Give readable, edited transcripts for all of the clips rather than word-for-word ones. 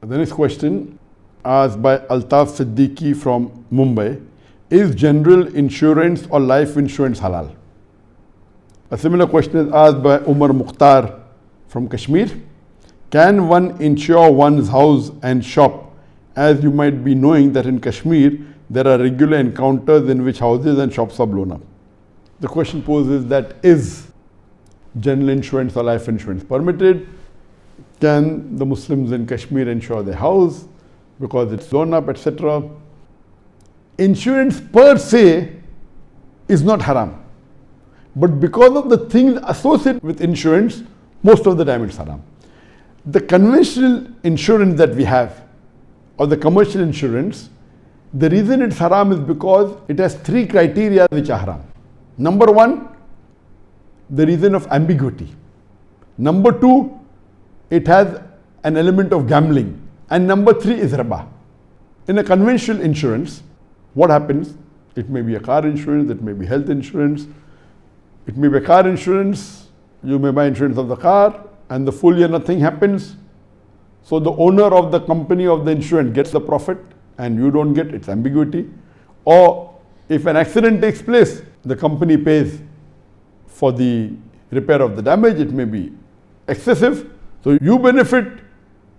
The next question, asked by Altaf Siddiqui from Mumbai: is general insurance or life insurance halal? A similar question is asked by Umar Mukhtar from Kashmir: can one insure one's house and shop? As you might be knowing that in Kashmir, there are regular encounters in which houses and shops are blown up. The question poses that, is general insurance or life insurance permitted? Can the Muslims in Kashmir insure their house because it's blown up, etc.? Insurance per se is not haram. But because of the things associated with insurance, most of the time it's haram. The conventional insurance that we have, or the commercial insurance, the reason it's haram is because it has three criteria which are haram. Number one, the reason of ambiguity. Number two, it has an element of gambling. And number three is riba. In a conventional insurance, what happens? It may be a car insurance, it may be health insurance, it may be a car insurance, you may buy insurance of the car, and the full year nothing happens. So the owner of the company of the insurance gets the profit and you don't get, it's ambiguity. Or if an accident takes place, the company pays for the repair of the damage, it may be excessive. So you benefit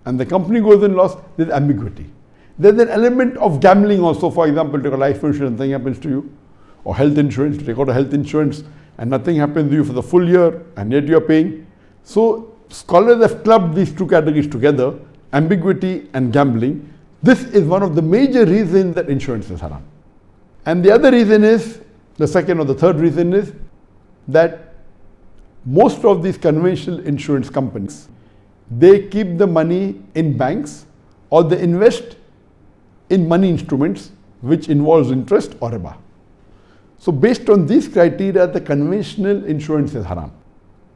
and the company goes in loss, there's ambiguity. There's an element of gambling also. For example, take a life insurance, nothing happens to you. Or health insurance, take out a health insurance and nothing happens to you for the full year and yet you're paying. So scholars have clubbed these two categories together, ambiguity and gambling. This is one of the major reasons that insurance is haram. And the other reason is, the second or the third reason is that most of these conventional insurance companies, they keep the money in banks or they invest in money instruments which involves interest or riba. So based on these criteria, the conventional insurance is haram.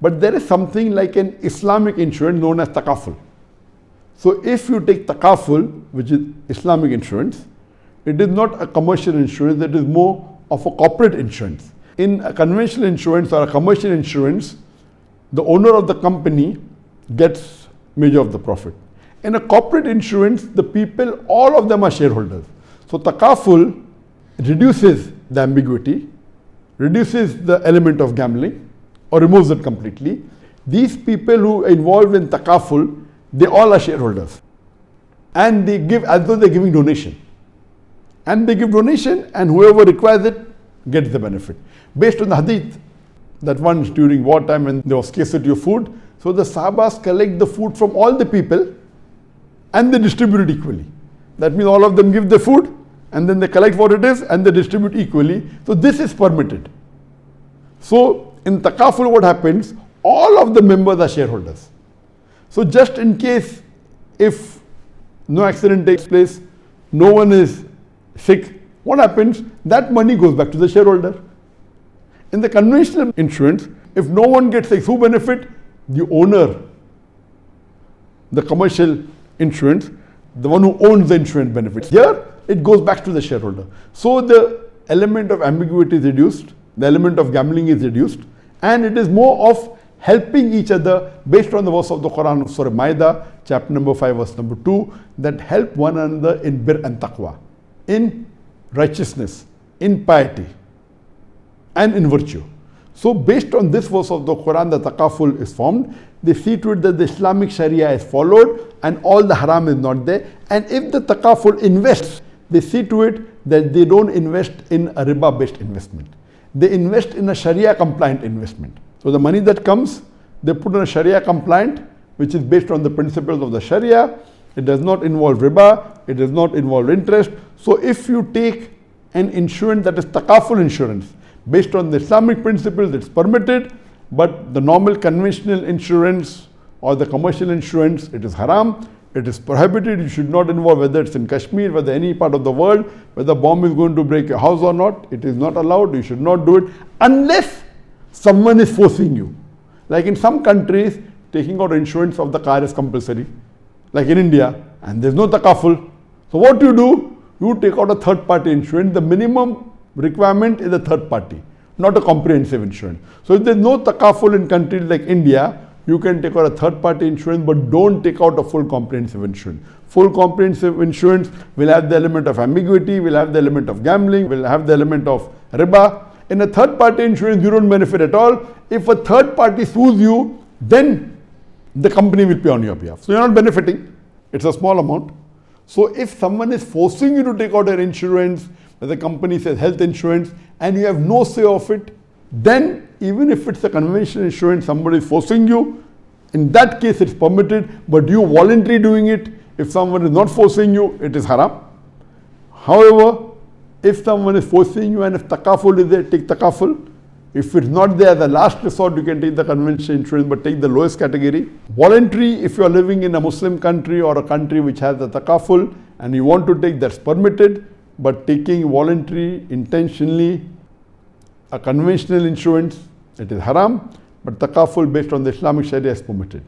But there is something like an Islamic insurance known as takaful. So if you take takaful, which is Islamic insurance, it is not a commercial insurance, it is more of a corporate insurance. In a conventional insurance or a commercial insurance, the owner of the company gets major of the profit. In a corporate insurance, the people, all of them are shareholders. So takaful reduces the ambiguity, reduces the element of gambling, or removes it completely. These people who are involved in takaful, they all are shareholders. And they give as though they're giving donation. And they give donation and whoever requires it gets the benefit. Based on the hadith that once during wartime when there was scarcity of food, so the Sahabas collect the food from all the people and they distribute it equally. That means all of them give the food and then they collect what it is and they distribute equally. So this is permitted. So in takaful what happens? All of the members are shareholders. So just in case if no accident takes place, no one is sick, what happens? That money goes back to the shareholder. In the conventional insurance, if no one gets sick, who benefit? The owner. The commercial insurance, the one who owns the insurance benefits. Here, it goes back to the shareholder. So the element of ambiguity is reduced, the element of gambling is reduced, and it is more of helping each other based on the verse of the Quran of Surah Maida, chapter number 5, verse number 2, that help one another in bir and taqwa, in righteousness, in piety, and in virtue. So based on this verse of the Quran, the takaful is formed. They see to it that the Islamic Sharia is followed and all the haram is not there. And if the takaful invests, they see to it that they don't invest in a riba-based investment. They invest in a Sharia-compliant investment. So the money that comes, they put in a Sharia-compliant, which is based on the principles of the Sharia. It does not involve riba, it does not involve interest. So if you take an insurance that is takaful insurance, based on the Islamic principles, it's permitted, but the normal conventional insurance or the commercial insurance, it is haram, it is prohibited. You should not involve, whether it's in Kashmir, whether any part of the world, whether a bomb is going to break your house or not, it is not allowed. You should not do it unless someone is forcing you. Like in some countries, taking out insurance of the car is compulsory, like in India, and there's no takaful. So what do? You take out a third party insurance. The minimum requirement is a third party, not a comprehensive insurance. So if there's no takaful in countries like India, you can take out a third party insurance, but don't take out a full comprehensive insurance. Full comprehensive insurance will have the element of ambiguity, will have the element of gambling, will have the element of riba. In a third party insurance, you don't benefit at all. If a third party sues you, then the company will pay on your behalf. So you're not benefiting. It's a small amount. So if someone is forcing you to take out an insurance, where the company says health insurance, and you have no say of it, then even if it's a conventional insurance, somebody is forcing you, in that case it's permitted, but you voluntarily doing it, if someone is not forcing you, it is haram. However, if someone is forcing you and if takaful is there, take takaful. If it's not there, as a last resort, you can take the conventional insurance, but take the lowest category. Voluntary, if you are living in a Muslim country or a country which has the takaful and you want to take, that's permitted. But taking voluntary, intentionally, a conventional insurance, it is haram. But takaful based on the Islamic Sharia is permitted.